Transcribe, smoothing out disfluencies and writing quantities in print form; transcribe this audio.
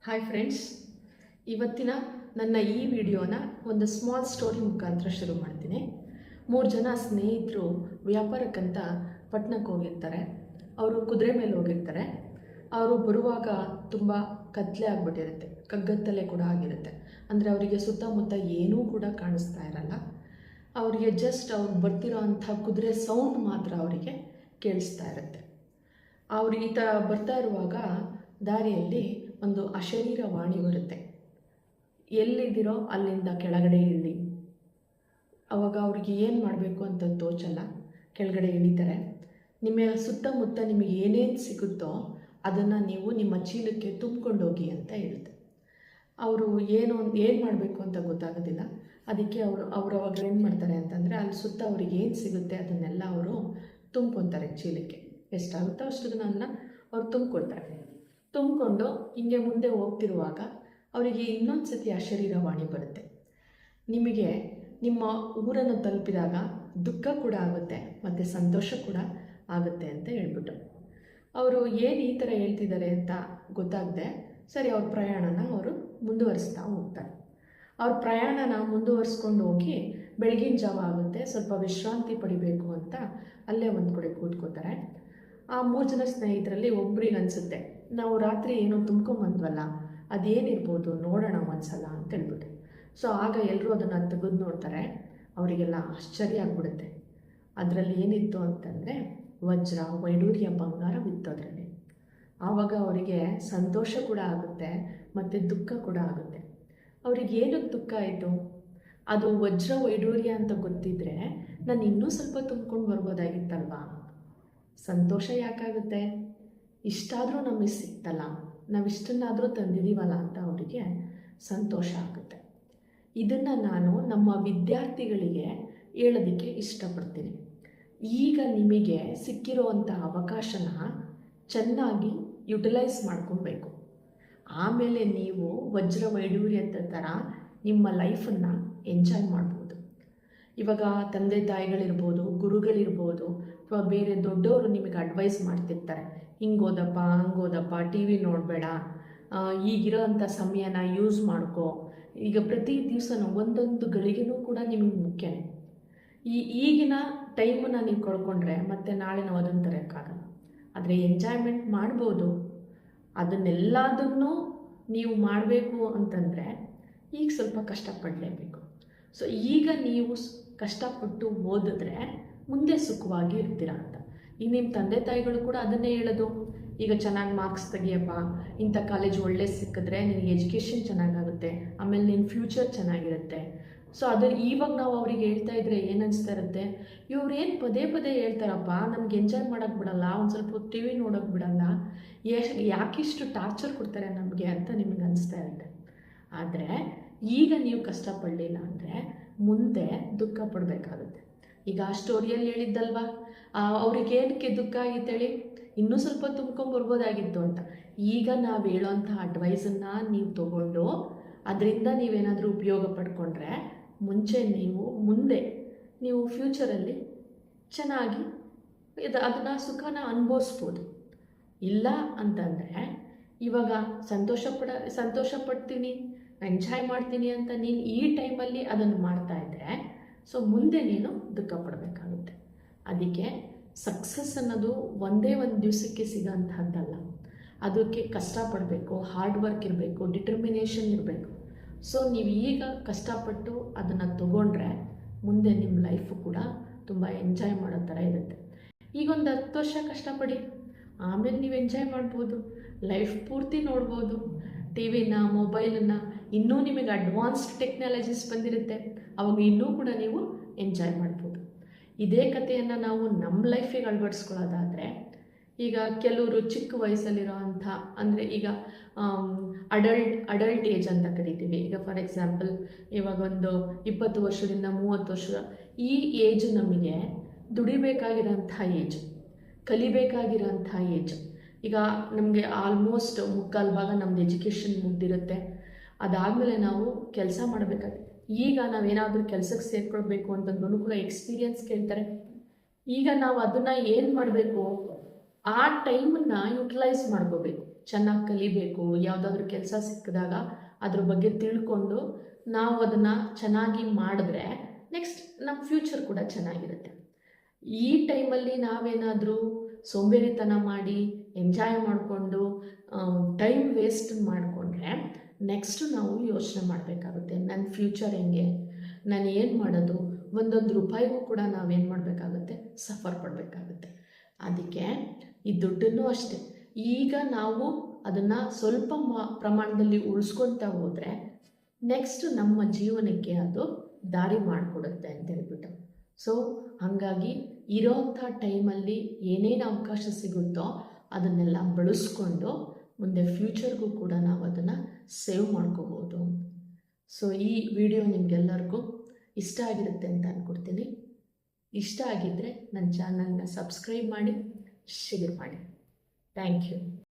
Hi friends, ಇವತ್ತಿನ ನನ್ನ ಈ ವಿಡಿಯೋನ ಒಂದು ಸ್ಮಾಲ್ ಸ್ಟೋರಿ ಮುಖಾಂತರ ಶುರು ಮಾಡ್ತೀನಿ. 3 ಜನ ಸ್ನೇಹಿತರು ವ್ಯಾಪಾರಕ್ಕಂತ ಪಟ್ಟಣಕ್ಕೆ ಹೋಗಿರ್ತಾರೆ. ಅವರು ಕುದುರೆ ಮೇಲೆ ಹೋಗಿರ್ತಾರೆ. ಅವರು ಬರುವಾಗ ತುಂಬ ಕತ್ಲೆ ಆಗಿಬಿಟ್ಟಿರುತ್ತೆ, ಕಗ್ಗತ್ತಲೆ ಕೂಡ ಆಗಿರುತ್ತೆ. ಅಂದರೆ ಅವರಿಗೆ ಸುತ್ತಮುತ್ತ ಏನೂ ಕೂಡ ಕಾಣಿಸ್ತಾ ಇರಲ್ಲ. ಅವರಿಗೆ ಜಸ್ಟ್ ಅವ್ರು ಬರ್ತಿರೋ ಅಂಥ ಕುದುರೆ ಸೌಂಡ್ ಮಾತ್ರ ಅವರಿಗೆ ಕೇಳಿಸ್ತಾ ಇರುತ್ತೆ. ಅವ್ರು ಈ ಥರ ಬರ್ತಾ ಇರುವಾಗ ದಾರಿಯಲ್ಲಿ ಒಂದು ಅಶರೀರ ವಾಣಿ ಬರುತ್ತೆ, ಎಲ್ಲಿದ್ದೀರೋ ಅಲ್ಲಿಂದ ಕೆಳಗಡೆ ಇಳಿ. ಅವಾಗ ಅವ್ರಿಗೆ ಏನು ಮಾಡಬೇಕು ಅಂತ ತೋಚಲ್ಲ. ಕೆಳಗಡೆ ಇಳಿತಾರೆ. ನಿಮ್ಮ ಸುತ್ತಮುತ್ತ ನಿಮಗೆ ಏನೇನು ಸಿಗುತ್ತೋ ಅದನ್ನು ನೀವು ನಿಮ್ಮ ಚೀಲಕ್ಕೆ ತುಂಬಿಕೊಂಡೋಗಿ ಅಂತ ಹೇಳುತ್ತೆ. ಅವರು ಏನು ಮಾಡಬೇಕು ಅಂತ ಗೊತ್ತಾಗೋದಿಲ್ಲ. ಅದಕ್ಕೆ ಅವರು ಅವಾಗ ಏನು ಮಾಡ್ತಾರೆ ಅಂತಂದರೆ, ಅಲ್ಲಿ ಸುತ್ತ ಅವ್ರಿಗೆ ಏನು ಸಿಗುತ್ತೆ ಅದನ್ನೆಲ್ಲ ಅವರು ತುಂಬ್ಕೊತಾರೆ ಚೀಲಕ್ಕೆ. ಎಷ್ಟಾಗುತ್ತೋ ಅಷ್ಟದನ್ನ ಅವ್ರು ತುಂಬಿಕೊಂಡು ಹಿಂಗೆ ಮುಂದೆ ಹೋಗ್ತಿರುವಾಗ ಅವರಿಗೆ ಇನ್ನೊಂದು ಸತಿ ಅಶರೀರವಾಣಿ ಬರುತ್ತೆ. ನಿಮಗೆ ನಿಮ್ಮ ಊರನ್ನು ತಲುಪಿದಾಗ ದುಃಖ ಕೂಡ ಆಗುತ್ತೆ ಮತ್ತು ಸಂತೋಷ ಕೂಡ ಆಗುತ್ತೆ ಅಂತ ಹೇಳ್ಬಿಟ್ಟು ಅವರು ಏನು ಈ ಥರ ಹೇಳ್ತಿದ್ದಾರೆ ಅಂತ ಗೊತ್ತಾಗದೆ ಸರಿ ಅವ್ರ ಪ್ರಯಾಣನ ಅವರು ಮುಂದುವರಿಸ್ತಾ ಹೋಗ್ತಾರೆ. ಅವ್ರ ಪ್ರಯಾಣನ ಮುಂದುವರಿಸ್ಕೊಂಡು ಹೋಗಿ ಬೆಳಗಿನ ಜಾವ ಆಗುತ್ತೆ. ಸ್ವಲ್ಪ ವಿಶ್ರಾಂತಿ ಪಡಿಬೇಕು ಅಂತ ಅಲ್ಲೇ ಒಂದು ಕಡೆ ಕೂತ್ಕೋತಾರೆ. ಆ 3 ಜನ ಸ್ನೇಹಿತರಲ್ಲಿ ಒಬ್ರಿಗೆ ಅನಿಸುತ್ತೆ, ನಾವು ರಾತ್ರಿ ಏನೋ ತುಂಬ್ಕೊಂಬಂದ್ವಲ್ಲ, ಅದೇನಿರ್ಬೋದು ನೋಡೋಣ ಒಂದ್ಸಲ ಅಂತ ಹೇಳ್ಬಿಟ್ಟು. ಸೊ ಆಗ ಎಲ್ಲರೂ ಅದನ್ನು ತೆಗೆದು ನೋಡ್ತಾರೆ. ಅವರಿಗೆಲ್ಲ ಆಶ್ಚರ್ಯ ಆಗ್ಬಿಡುತ್ತೆ. ಅದರಲ್ಲಿ ಏನಿತ್ತು ಅಂತಂದರೆ ವಜ್ರ, ವೈಡೂರ್ಯ, ಬಂಗಾರವಿತ್ತು ಅದರಲ್ಲಿ. ಆವಾಗ ಅವರಿಗೆ ಸಂತೋಷ ಕೂಡ ಆಗುತ್ತೆ ಮತ್ತು ದುಃಖ ಕೂಡ ಆಗುತ್ತೆ. ಅವ್ರಿಗೆ ಏನಕ್ಕೆ ದುಃಖ ಆಯಿತು? ಅದು ವಜ್ರ ವೈಡೂರ್ಯ ಅಂತ ಗೊತ್ತಿದ್ದರೆ ನಾನು ಇನ್ನೂ ಸ್ವಲ್ಪ ತುಂಬ್ಕೊಂಡು ಬರ್ಬೋದಾಗಿತ್ತಲ್ವಾ. ಸಂತೋಷ ಯಾಕಾಗುತ್ತೆ? ಇಷ್ಟಾದರೂ ನಮಗೆ ಸಿಕ್ತಲ್ಲ, ನಾವಿಷ್ಟನ್ನಾದರೂ ತಂದಿದ್ದೀವಲ್ಲ ಅಂತ ಅವರಿಗೆ ಸಂತೋಷ ಆಗುತ್ತೆ. ಇದನ್ನು ನಾನು ನಮ್ಮ ವಿದ್ಯಾರ್ಥಿಗಳಿಗೆ ಹೇಳೋದಕ್ಕೆ ಇಷ್ಟಪಡ್ತೀನಿ. ಈಗ ನಿಮಗೆ ಸಿಕ್ಕಿರುವಂಥ ಅವಕಾಶನ ಚೆನ್ನಾಗಿ ಯುಟಿಲೈಸ್ ಮಾಡ್ಕೊಬೇಕು. ಆಮೇಲೆ ನೀವು ವಜ್ರ ವೈಡೂರ್ಯದ ಥರ ನಿಮ್ಮ ಲೈಫನ್ನು ಎಂಜಾಯ್ ಮಾಡ್ಬೋದು. ಇವಾಗ ತಂದೆ ತಾಯಿಗಳಿರ್ಬೋದು, ಗುರುಗಳಿರ್ಬೋದು, ಅಥವಾ ಬೇರೆ ದೊಡ್ಡವರು ನಿಮಗೆ ಅಡ್ವೈಸ್ ಮಾಡ್ತಿರ್ತಾರೆ, ಹಿಂಗೋದಪ್ಪ ಹಂಗೋದಪ್ಪ, ಟಿ ವಿ ನೋಡಬೇಡ, ಈಗಿರೋ ಅಂಥ ಸಮಯನ ಯೂಸ್ ಮಾಡ್ಕೋ. ಈಗ ಪ್ರತಿ ದಿವಸನೂ ಒಂದೊಂದು ಗಳಿಗೆನೂ ಕೂಡ ನಿಮಗೆ ಮುಖ್ಯನೇ. ಈಗಿನ ಟೈಮನ್ನು ನೀವು ಕಳ್ಕೊಂಡ್ರೆ ಮತ್ತೆ ನಾಳೆ ನಾವು ಅದನ್ನು ತರೋಕ್ಕಾಗಲ್ಲ. ಆದರೆ ಎಂಜಾಯ್ಮೆಂಟ್ ಮಾಡ್ಬೋದು. ಅದನ್ನೆಲ್ಲದನ್ನೂ ನೀವು ಮಾಡಬೇಕು ಅಂತಂದರೆ ಈಗ ಸ್ವಲ್ಪ ಕಷ್ಟಪಡಲೇಬೇಕು. ಸೊ ಈಗ ನೀವು ಕಷ್ಟಪಟ್ಟು ಓದಿದ್ರೆ ಮುಂದೆ ಸುಖವಾಗಿ ಇರ್ತೀರ ಅಂತ. ಈಗ ನಿಮ್ಮ ತಂದೆ ತಾಯಿಗಳು ಕೂಡ ಅದನ್ನೇ ಹೇಳೋದು, ಈಗ ಚೆನ್ನಾಗಿ ಮಾರ್ಕ್ಸ್ ತೆಗಿಯಪ್ಪ, ಇಂಥ ಕಾಲೇಜ್ ಒಳ್ಳೆ ಸಿಕ್ಕಿದ್ರೆ ನಿನಗೆ ಎಜುಕೇಷನ್ ಚೆನ್ನಾಗಾಗುತ್ತೆ, ಆಮೇಲೆ ನಿನ್ನ ಫ್ಯೂಚರ್ ಚೆನ್ನಾಗಿರುತ್ತೆ. ಸೊ ಅದು ಇವಾಗ ನಾವು ಅವ್ರಿಗೆ ಹೇಳ್ತಾ ಇದ್ರೆ ಏನು ಅನಿಸ್ತಾ ಇರುತ್ತೆ, ಇವ್ರೇನು ಪದೇ ಪದೇ ಹೇಳ್ತಾರಪ್ಪ, ನಮ್ಗೆ ಎಂಜಾಯ್ ಮಾಡೋಕ್ಕೆ ಬಿಡಲ್ಲ, ಒಂದು ಸ್ವಲ್ಪ ಟಿ ವಿ ನೋಡೋಕ್ಕೆ ಬಿಡಲ್ಲ, ಯಾಕಿಷ್ಟು ಟಾರ್ಚರ್ ಕೊಡ್ತಾರೆ ನಮಗೆ ಅಂತ ನಿಮಗೆ ಅನಿಸ್ತಾ ಇರುತ್ತೆ. ಆದರೆ ಈಗ ನೀವು ಕಷ್ಟಪಡಲಿಲ್ಲ ಅಂದರೆ ಮುಂದೆ ದುಃಖ ಪಡಬೇಕಾಗುತ್ತೆ. ಈಗ ಆ ಸ್ಟೋರಿಯಲ್ಲಿ ಹೇಳಿದ್ದಲ್ವಾ, ಅವ್ರಿಗೆ ಏನಕ್ಕೆ ದುಃಖ ಆಗಿತ್ತೇಳಿ, ಇನ್ನೂ ಸ್ವಲ್ಪ ತುಂಬ್ಕೊಂಬರ್ಬೋದಾಗಿತ್ತು ಅಂತ. ಈಗ ನಾವು ಹೇಳೋಂಥ ಅಡ್ವೈಸನ್ನು ನೀವು ತೊಗೊಂಡು ಅದರಿಂದ ನೀವೇನಾದರೂ ಉಪಯೋಗ ಪಡ್ಕೊಂಡ್ರೆ ಮುಂದೆ ನೀವು ಫ್ಯೂಚರಲ್ಲಿ ಚೆನ್ನಾಗಿ ಅದನ್ನು ಸುಖನ ಅನುಭವಿಸ್ಬೋದು. ಇಲ್ಲ ಅಂತಂದರೆ ಇವಾಗ ಸಂತೋಷ ಪಡ್ತೀನಿ, ಎಂಜಾಯ್ ಮಾಡ್ತೀನಿ ಅಂತ ನೀನು ಈ ಟೈಮಲ್ಲಿ ಅದನ್ನು ಮಾಡ್ತಾ ಇದ್ದರೆ ಸೊ ಮುಂದೆ ನೀನು ದುಃಖ ಪಡಬೇಕಾಗುತ್ತೆ. ಅದಕ್ಕೆ ಸಕ್ಸಸ್ ಅನ್ನೋದು ಒಂದೇ ಒಂದು ದಿವಸಕ್ಕೆ ಸಿಗೋಂಥದ್ದಲ್ಲ. ಅದಕ್ಕೆ ಕಷ್ಟಪಡಬೇಕು, ಹಾರ್ಡ್ ವರ್ಕ್ ಇರಬೇಕು, ಡಿಟರ್ಮಿನೇಷನ್ ಇರಬೇಕು. ಸೊ ನೀವು ಈಗ ಕಷ್ಟಪಟ್ಟು ಅದನ್ನು ತಗೊಂಡ್ರೆ ಮುಂದೆ ನಿಮ್ಮ ಲೈಫು ಕೂಡ ತುಂಬ ಎಂಜಾಯ್ ಮಾಡೋ ಥರ ಇರುತ್ತೆ. ಈಗ ಒಂದು 10 ವರ್ಷ ಕಷ್ಟಪಡಿ, ಆಮೇಲೆ ನೀವು ಎಂಜಾಯ್ ಮಾಡ್ಬೋದು, ಲೈಫ್ ಪೂರ್ತಿ ನೋಡ್ಬೋದು. ಟಿ ವಿನ, ಮೊಬೈಲನ್ನು, ಇನ್ನೂ ನಿಮಗೆ ಅಡ್ವಾನ್ಸ್ಡ್ ಟೆಕ್ನಾಲಜೀಸ್ ಬಂದಿರುತ್ತೆ, ಅವಾಗ ಇನ್ನೂ ಕೂಡ ನೀವು ಎಂಜಾಯ್ ಮಾಡ್ಬೋದು. ಇದೇ ಕಥೆಯನ್ನು ನಾವು ನಮ್ಮ ಲೈಫಿಗೆ ಅಳವಡಿಸ್ಕೊಳ್ಳೋದಾದರೆ, ಈಗ ಕೆಲವರು ಚಿಕ್ಕ ವಯಸ್ಸಲ್ಲಿರೋ ಅಂಥ, ಅಂದರೆ ಈಗ ಅಡಲ್ಟ್ ಏಜ್ ಅಂತ ಕರಿತೀವಿ. ಈಗ ಫಾರ್ ಎಕ್ಸಾಂಪಲ್ ಇವಾಗ ಒಂದು 20 ವರ್ಷದಿಂದ 30 ವರ್ಷ, ಈ ಏಜ್ ನಮಗೆ ದುಡಿಬೇಕಾಗಿರೋಂಥ ಏಜ್, ಕಲಿಬೇಕಾಗಿರೋಂಥ ಏಜ್. ಈಗ ನಮಗೆ ಆಲ್ಮೋಸ್ಟ್ 3/4 ಭಾಗ ನಮ್ಮದು ಎಜುಕೇಷನ್ ಮುಗ್ದಿರುತ್ತೆ. ಅದಾದಮೇಲೆ ನಾವು ಕೆಲಸ ಮಾಡಬೇಕಾಗುತ್ತೆ. ಈಗ ನಾವೇನಾದರೂ ಕೆಲಸಕ್ಕೆ ಸೇರ್ಕೊಳ್ಬೇಕು ಅಂತಂದ್ರೂ ಕೂಡ ಎಕ್ಸ್ಪೀರಿಯನ್ಸ್ ಕೇಳ್ತಾರೆ. ಈಗ ನಾವು ಅದನ್ನು ಏನು ಮಾಡಬೇಕು, ಆ ಟೈಮನ್ನು ಯುಟಿಲೈಸ್ ಮಾಡ್ಕೋಬೇಕು. ಚೆನ್ನಾಗಿ ಕಲಿಬೇಕು, ಯಾವುದಾದ್ರೂ ಕೆಲಸ ಸಿಕ್ಕಿದಾಗ ಅದ್ರ ಬಗ್ಗೆ ತಿಳ್ಕೊಂಡು ನಾವು ಅದನ್ನು ಚೆನ್ನಾಗಿ ಮಾಡಿದ್ರೆ ನೆಕ್ಸ್ಟ್ ನಮ್ಮ ಫ್ಯೂಚರ್ ಕೂಡ ಚೆನ್ನಾಗಿರುತ್ತೆ. ಈ ಟೈಮಲ್ಲಿ ನಾವೇನಾದರೂ ಸೋಂಬೇರಿತನ ಮಾಡಿ ಎಂಜಾಯ್ ಮಾಡಿಕೊಂಡು ಟೈಮ್ ವೇಸ್ಟ್ ಮಾಡಿಕೊಂಡ್ರೆ ನೆಕ್ಸ್ಟು ನಾವು ಯೋಚನೆ ಮಾಡಬೇಕಾಗುತ್ತೆ, ನನ್ನ ಫ್ಯೂಚರ್ ಹೆಂಗೆ, ನಾನು ಏನು ಮಾಡೋದು, ಒಂದೊಂದು ರೂಪಾಯಿಗೂ ಕೂಡ ನಾವೇನು ಮಾಡಬೇಕಾಗುತ್ತೆ, ಸಫರ್ ಪಡಬೇಕಾಗುತ್ತೆ. ಅದಕ್ಕೆ ಈ ದುಡ್ಡನ್ನು ಅಷ್ಟೇ, ಈಗ ನಾವು ಅದನ್ನು ಸ್ವಲ್ಪ ಪ್ರಮಾಣದಲ್ಲಿ ಉಳಿಸ್ಕೊತಾ ಹೋದರೆ ನೆಕ್ಸ್ಟ್ ನಮ್ಮ ಜೀವನಕ್ಕೆ ಅದು ದಾರಿ ಮಾಡಿಕೊಡುತ್ತೆ ಅಂತ ಹೇಳ್ಬಿಟ್ಟು. ಸೊ ಹಾಗಾಗಿ ಇರೋವಂಥ ಟೈಮಲ್ಲಿ ಏನೇನು ಅವಕಾಶ ಸಿಗುತ್ತೋ ಅದನ್ನೆಲ್ಲ ಬಳಸ್ಕೊಂಡು ಮುಂದೆ ಫ್ಯೂಚರ್ಗೂ ಕೂಡ ನಾವು ಅದನ್ನು ಸೇವ್ ಮಾಡ್ಕೋಬೋದು. ಸೊ ಈ ವಿಡಿಯೋ ನಿಮಗೆಲ್ಲರಿಗೂ ಇಷ್ಟ ಆಗಿರುತ್ತೆ ಅಂತ ಅಂದ್ಕೊಡ್ತೀನಿ. ಇಷ್ಟ ಆಗಿದ್ದರೆ ನನ್ನ ಚಾನಲ್ನ ಸಬ್ಸ್ಕ್ರೈಬ್ ಮಾಡಿ, ಶೇರ್ ಮಾಡಿ. Thank you.